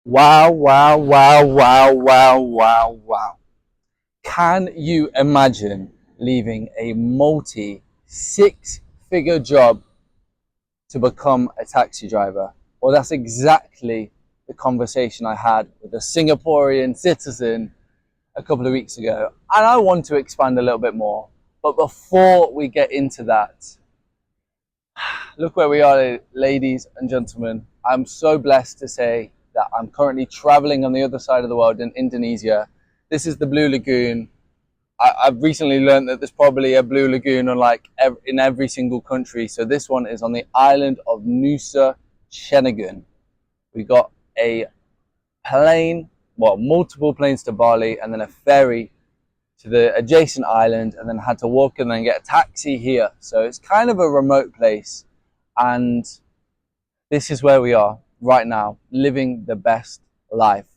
Wow, wow, wow, wow, wow, wow, wow. Can you imagine leaving a multi six-figure job to become a taxi driver? Well, that's exactly the conversation I had with a Singaporean citizen a couple of weeks ago. And I want to expand a little bit more. But before we get into that, look where we are, ladies and gentlemen. I'm so blessed to say that I'm currently traveling on the other side of the world in Indonesia. This is the Blue Lagoon. I've recently learned that there's probably a Blue Lagoon in every single country. So this one is on the island of Nusa Chenegan. We got a plane, well, multiple planes to Bali, and then a ferry to the adjacent island, and then had to walk and then get a taxi here. So it's kind of a remote place. And this is where we are right now, living the best life.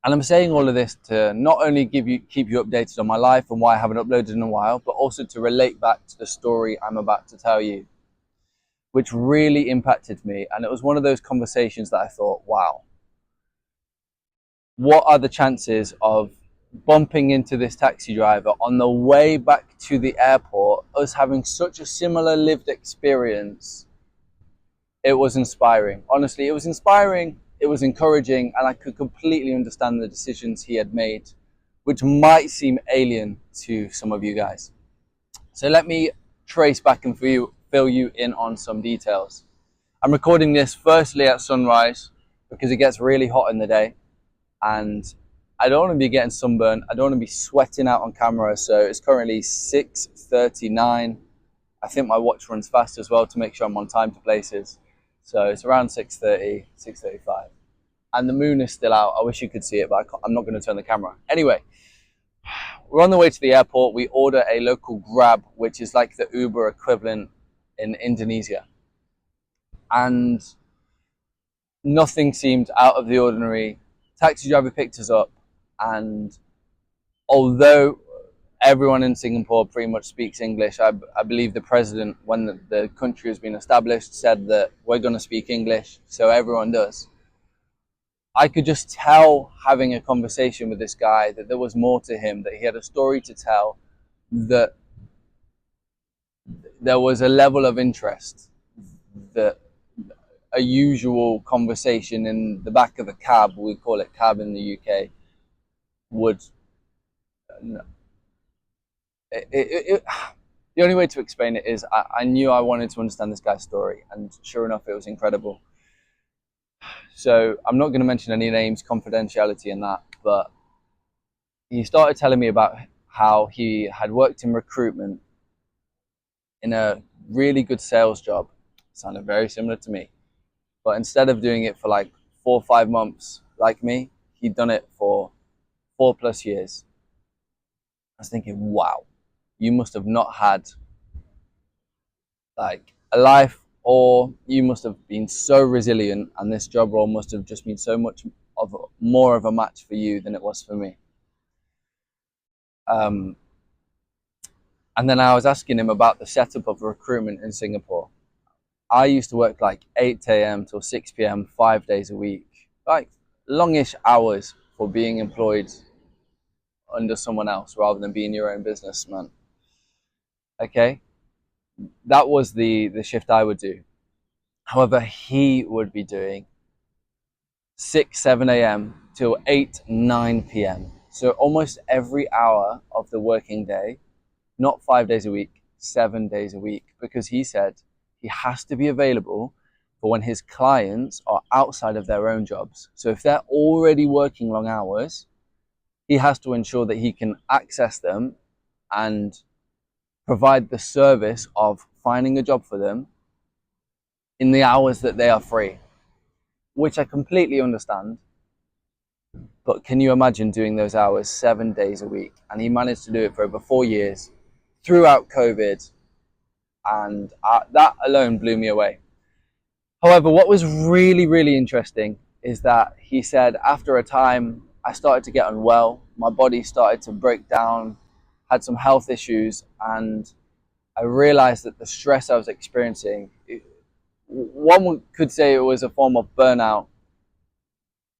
And I'm saying all of this to not only keep you updated on my life and why I haven't uploaded in a while, but also to relate back to the story I'm about to tell you, which really impacted me. And it was one of those conversations that I thought, wow, what are the chances of bumping into this taxi driver on the way back to the airport, us having such a similar lived experience? It was inspiring. Honestly, it was inspiring, it was encouraging, and I could completely understand the decisions he had made, which might seem alien to some of you guys. So let me trace back and fill you in on some details. I'm recording this firstly at sunrise because it gets really hot in the day, and I don't want to be getting sunburned. I don't want to be sweating out on camera. So it's currently 6:39. I think my watch runs fast as well to make sure I'm on time to places. So it's around 6:30, 6:35. And the moon is still out. I wish you could see it, but I'm not going to turn the camera. Anyway, we're on the way to the airport. We order a local Grab, which is like the Uber equivalent in Indonesia. And nothing seemed out of the ordinary. Taxi driver picked us up, and although everyone in Singapore pretty much speaks English, I believe the president, when the country has been established, said that we're going to speak English, so everyone does. I could just tell, having a conversation with this guy, that there was more to him, that he had a story to tell, that there was a level of interest that a usual conversation in the back of a cab, we call it cab in the UK, would. The only way to explain it is I knew I wanted to understand this guy's story, and sure enough, it was incredible. So I'm not going to mention any names, confidentiality and that, but he started telling me about how he had worked in recruitment in a really good sales job. Sounded very similar to me, but instead of doing it for like 4 or 5 months like me, he'd done it for 4+ years. I was thinking, wow, you must have not had like a life, or you must have been so resilient, and this job role must have just been so much of more of a match for you than it was for me. Um, and then I was asking him about the setup of recruitment in Singapore. I used to work like 8 a.m. till 6 p.m. 5 days a week, like longish hours for being employed under someone else rather than being your own businessman. Okay, that was the shift I would do. However, he would be doing 6, 7 a.m. till 8, 9 p.m. So almost every hour of the working day, not 5 days a week, 7 days a week, because he said he has to be available for when his clients are outside of their own jobs. So if they're already working long hours, he has to ensure that he can access them and provide the service of finding a job for them in the hours that they are free, which I completely understand. But can you imagine doing those hours 7 days a week? And he managed to do it for over 4 years throughout COVID. And that alone blew me away. However, what was really, really interesting is that he said after a time, I started to get unwell. My body started to break down, had some health issues, and I realized that the stress I was experiencing, one could say it was a form of burnout,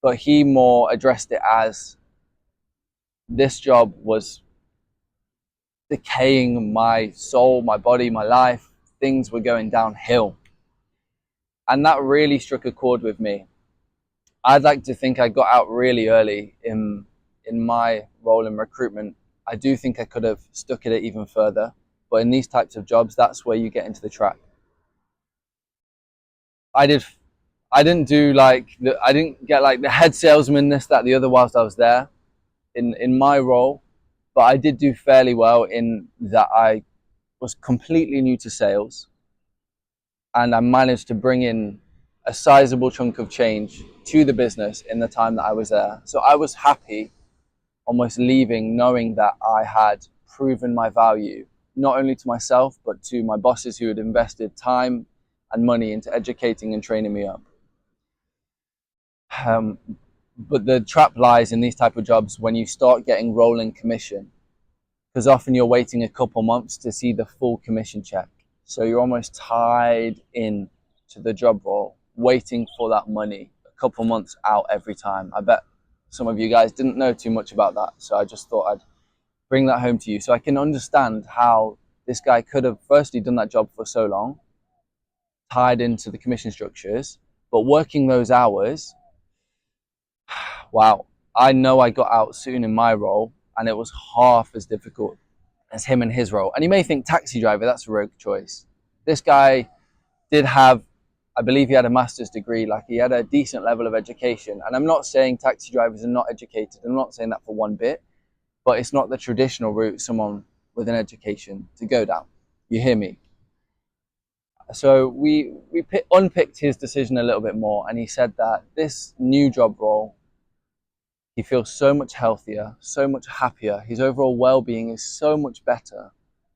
but he more addressed it as this job was decaying my soul, my body, my life. Things were going downhill. And that really struck a chord with me. I'd like to think I got out really early in my role in recruitment. I do think I could have stuck at it even further, but in these types of jobs, that's where you get into the trap. I didn't get like the head salesman, this, that, the other whilst I was there in my role, but I did do fairly well in that I was completely new to sales, and I managed to bring in a sizable chunk of change to the business in the time that I was there. So I was happy almost leaving knowing that I had proven my value, not only to myself, but to my bosses who had invested time and money into educating and training me up. But the trap lies in these type of jobs when you start getting rolling commission, because often you're waiting a couple months to see the full commission check. So you're almost tied in to the job role, waiting for that money a couple months out every time. I bet some of you guys didn't know too much about that. So I just thought I'd bring that home to you so I can understand how this guy could have firstly done that job for so long, tied into the commission structures, but working those hours. Wow, I know I got out soon in my role and it was half as difficult as him in his role. And you may think taxi driver, that's a rogue choice. This guy did have, I believe he had a master's degree, like he had a decent level of education. And I'm not saying taxi drivers are not educated. I'm not saying that for one bit, but it's not the traditional route someone with an education to go down. You hear me? So we unpicked his decision a little bit more, and he said that this new job role, he feels so much healthier, so much happier. His overall well-being is so much better.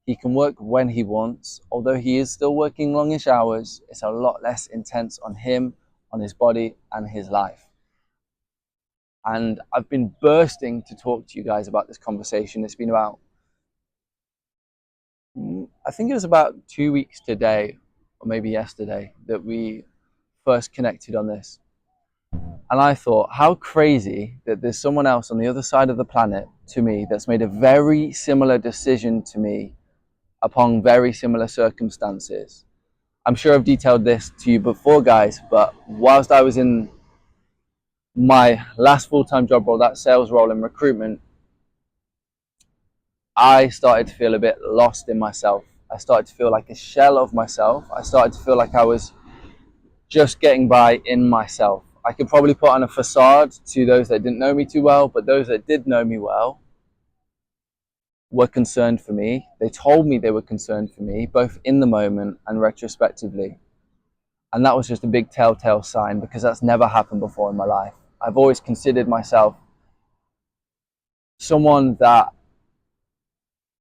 He can work when he wants. Although he is still working longish hours, it's a lot less intense on him, on his body, and his life. And I've been bursting to talk to you guys about this conversation. It's been about, I think it was about 2 weeks today, or maybe yesterday, that we first connected on this. And I thought, how crazy that there's someone else on the other side of the planet to me that's made a very similar decision to me upon very similar circumstances. I'm sure I've detailed this to you before, guys, but whilst I was in my last full-time job role, that sales role in recruitment, I started to feel a bit lost in myself. I started to feel like a shell of myself. I started to feel like I was just getting by in myself. I could probably put on a facade to those that didn't know me too well, but those that did know me well were concerned for me. They told me they were concerned for me, both in the moment and retrospectively. And that was just a big telltale sign, because that's never happened before in my life. I've always considered myself someone that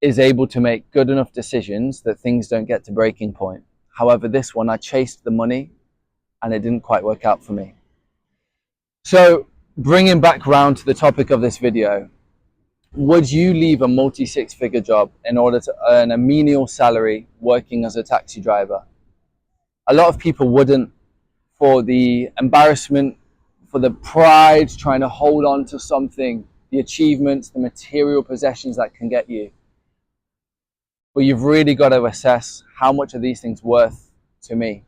is able to make good enough decisions that things don't get to breaking point. However, this one, I chased the money and it didn't quite work out for me. So bringing back round to the topic of this video, would you leave a multi-six-figure job in order to earn a menial salary working as a taxi driver? A lot of people wouldn't, for the embarrassment, for the pride, trying to hold on to something, the achievements, the material possessions that can get you. But you've really got to assess, how much are these things worth to me?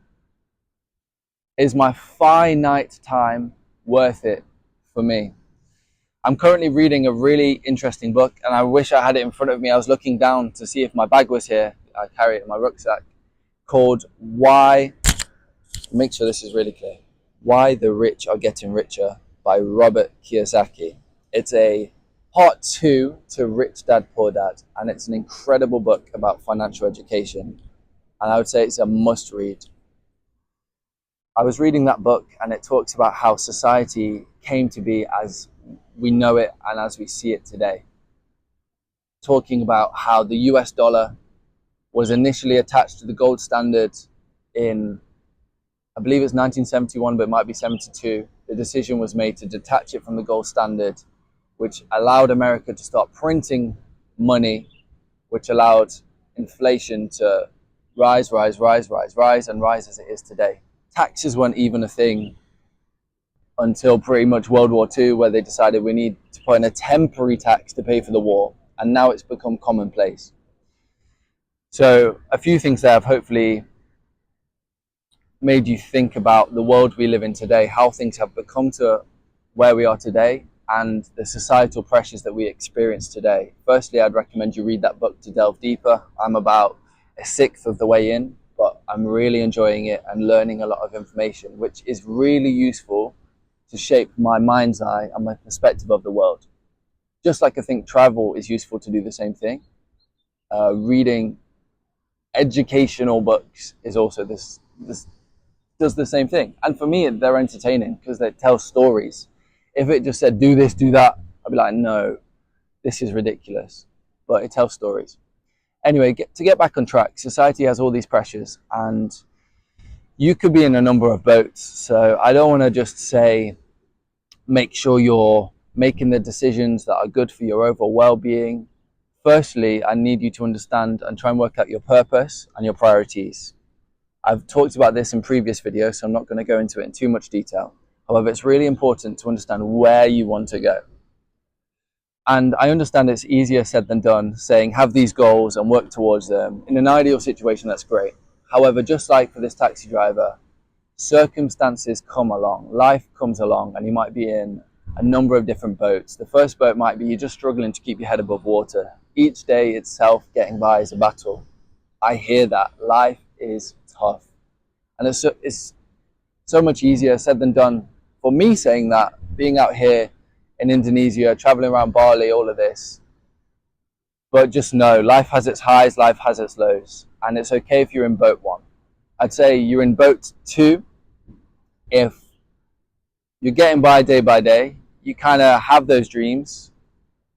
Is my finite time worth it for me? I'm currently reading a really interesting book, and I wish I had it in front of me. I was looking down to see if my bag was here. I carry it in my rucksack, called Why, make sure this is really clear, Why the Rich Are Getting Richer by Robert Kiyosaki. It's a part 2 to Rich Dad Poor Dad, and it's an incredible book about financial education, and I would say it's a must read. I was reading that book, and it talks about how society came to be as we know it and as we see it today. Talking about how the US dollar was initially attached to the gold standard in, I believe it's 1971, but it might be 72. The decision was made to detach it from the gold standard, which allowed America to start printing money, which allowed inflation to rise, and rise as it is today. Taxes weren't even a thing until pretty much World War II, where they decided we need to put in a temporary tax to pay for the war. And now it's become commonplace. So a few things there have hopefully made you think about the world we live in today, how things have become to where we are today, and the societal pressures that we experience today. Firstly, I'd recommend you read that book to delve deeper. I'm about a sixth of the way in, but I'm really enjoying it and learning a lot of information, which is really useful to shape my mind's eye and my perspective of the world. Just like I think travel is useful to do the same thing. Reading educational books is also this does the same thing. And for me, they're entertaining because they tell stories. If it just said, do this, do that, I'd be like, no, this is ridiculous. But it tells stories. Anyway, to get back on track, society has all these pressures and you could be in a number of boats. So I don't want to just say, make sure you're making the decisions that are good for your overall well-being. Firstly, I need you to understand and try and work out your purpose and your priorities. I've talked about this in previous videos, so I'm not going to go into it in too much detail. However, it's really important to understand where you want to go. And I understand it's easier said than done, saying have these goals and work towards them. In an ideal situation, that's great. However, just like for this taxi driver, circumstances come along, life comes along, and you might be in a number of different boats. The first boat might be you're just struggling to keep your head above water. Each day itself, getting by is a battle. I hear that. Life is tough. And it's so much easier said than done. For me saying that, being out here in Indonesia, traveling around Bali, all of this. But just know, life has its highs, life has its lows. And it's okay if you're in boat 1. I'd say you're in boat 2 if you're getting by day, you kind of have those dreams,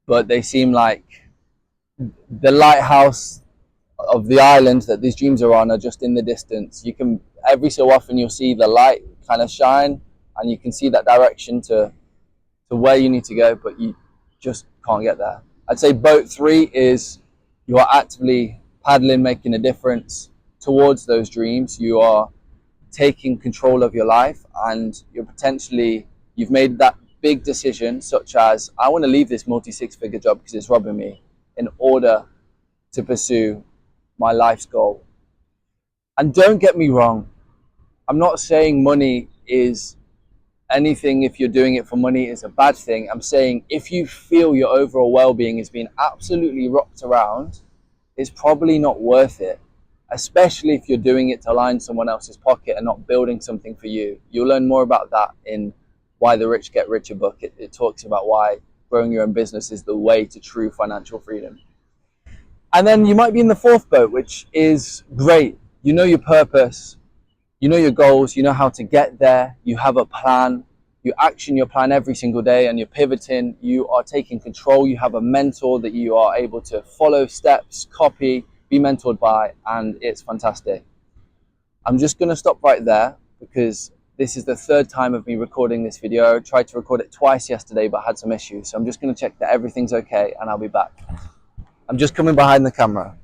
but they seem like the lighthouse of the island that these dreams are on are just in the distance. You can, every so often you'll see the light kind of shine and you can see that direction to where you need to go, but you just can't get there. I'd say boat 3 is you are actively paddling, making a difference towards those dreams. You are taking control of your life and you've made that big decision, such as I want to leave this multi-six-figure job because it's robbing me, in order to pursue my life's goal. And don't get me wrong, I'm not saying money is anything, if you're doing it for money, is a bad thing. I'm saying if you feel your overall well-being is being absolutely rocked around, it's probably not worth it, especially if you're doing it to line someone else's pocket and not building something for you. You'll learn more about that in Why the Rich Get Richer book. It talks about why growing your own business is the way to true financial freedom. And then you might be in the 4th boat, which is great. You know your purpose, you know your goals, you know how to get there, you have a plan, you action your plan every single day and you're pivoting, you are taking control, you have a mentor that you are able to follow steps, copy, be mentored by, and it's fantastic. I'm just going to stop right there because this is the 3rd time of me recording this video. I tried to record it twice yesterday but had some issues, so I'm just going to check that everything's okay and I'll be back. I'm just coming behind the camera.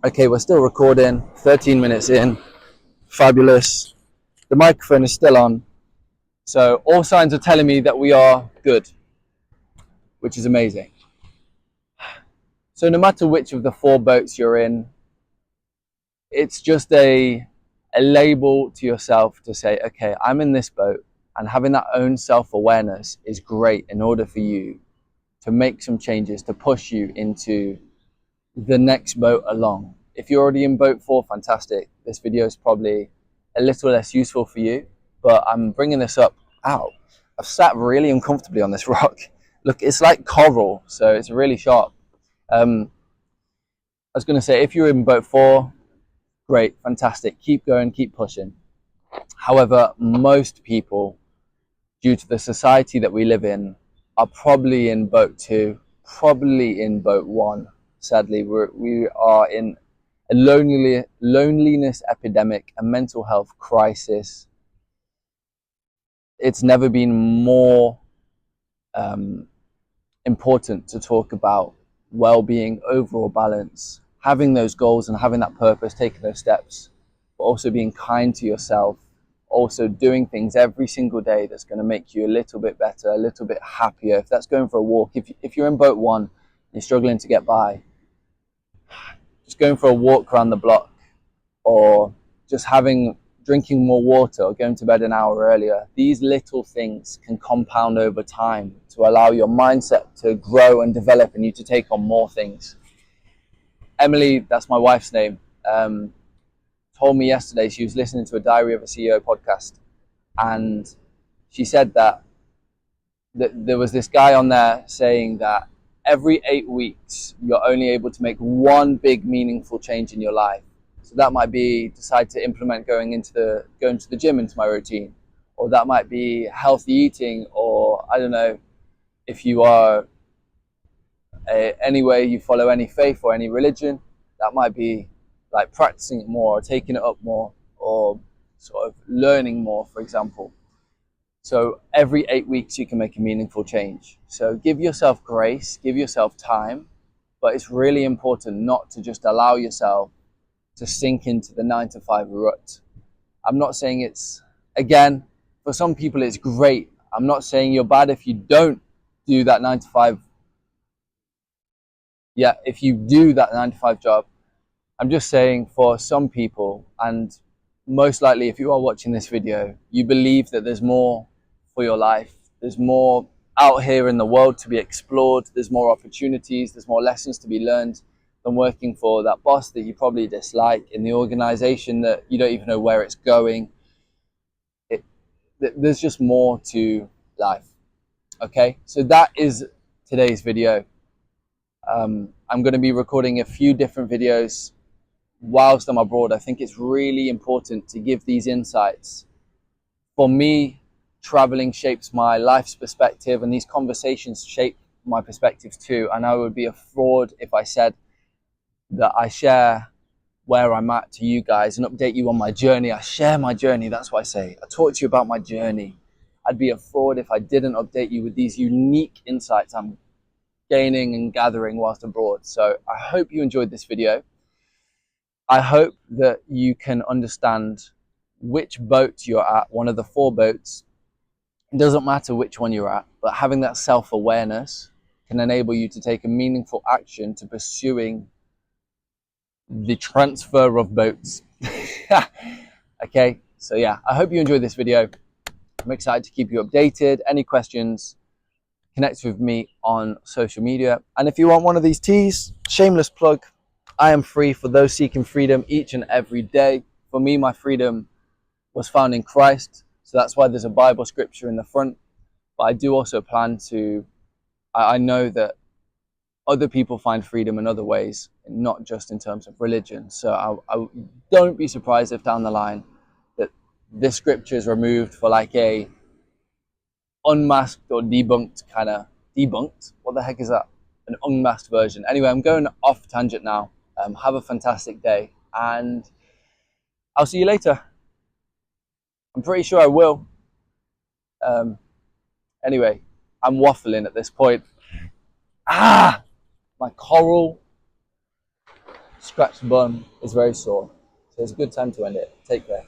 Okay, we're still recording, 13 minutes in, fabulous. The microphone is still on, so all signs are telling me that we are good, which is amazing. So no matter which of the 4 boats you're in, it's just a label to yourself to say, okay, I'm in this boat, and having that own self-awareness is great in order for you to make some changes to push you into the next boat along. If you're already in boat 4, fantastic. This video is probably a little less useful for you, but I'm bringing this up. Ow, I've sat really uncomfortably on this rock. Look, it's like coral, so it's really sharp. I was going to say, if you're in boat 4, great, fantastic. Keep going, keep pushing. However, most people, due to the society that we live in, are probably in boat 2, probably in boat 1. Sadly, we are in a loneliness epidemic, a mental health crisis. It's never been more important to talk about well-being, overall balance, having those goals and having that purpose, taking those steps, but also being kind to yourself also doing things every single day that's going to make you a little bit better, a little bit happier. If that's going for a walk, if you're in boat one, you're struggling to get by, just going for a walk around the block, or just drinking more water, or going to bed an hour earlier. These little things can compound over time to allow your mindset to grow and develop and you to take on more things. Emily, that's my wife's name, told me yesterday she was listening to a Diary of a CEO podcast, and she said that there was this guy on there saying that every 8 weeks you're only able to make one big meaningful change in your life. So that might be decide to implement going to the gym into my routine, or that might be healthy eating, or I don't know, if you are anyway you follow any faith or any religion, that might be like practicing it more, or taking it up more, or sort of learning more, for example. So every 8 weeks you can make a meaningful change. So give yourself grace, give yourself time, but it's really important not to just allow yourself to sink into the 9 to 5 rut. I'm not saying again, for some people it's great. I'm not saying you're bad if you don't do that 9 to 5. Yeah, if you do that 9 to 5 job. I'm just saying for some people, and most likely if you are watching this video, you believe that there's more for your life. There's more out here in the world to be explored. There's more opportunities. There's more lessons to be learned than working for that boss that you probably dislike, in the organization that you don't even know where it's going. There's just more to life. Okay, so that is today's video. I'm going to be recording a few different videos whilst I'm abroad. I think it's really important to give these insights. For me, traveling shapes my life's perspective, and these conversations shape my perspective too. And I would be a fraud if I said that I share where I'm at to you guys and update you on my journey. I share my journey. That's what I say. I talk to you about my journey. I'd be a fraud if I didn't update you with these unique insights I'm gaining and gathering whilst abroad. So I hope you enjoyed this video. I hope that you can understand which boat you're at, one of the 4 boats. It doesn't matter which one you're at, but having that self-awareness can enable you to take a meaningful action to pursuing the transfer of boats. Okay, so yeah, I hope you enjoyed this video. I'm excited to keep you updated. Any questions, connect with me on social media. And if you want one of these teas, shameless plug, I am free for those seeking freedom each and every day. For me, my freedom was found in Christ. So that's why there's a Bible scripture in the front. But I do also plan to, I know that other people find freedom in other ways, not just in terms of religion. So I don't be surprised if down the line that this scripture is removed for like a unmasked or debunked kind of, debunked? What the heck is that? An unmasked version. Anyway, I'm going off tangent now. Have a fantastic day, and I'll see you later. I'm pretty sure I will. Anyway, I'm waffling at this point. My coral scratched bum is very sore. So it's a good time to end it. Take care.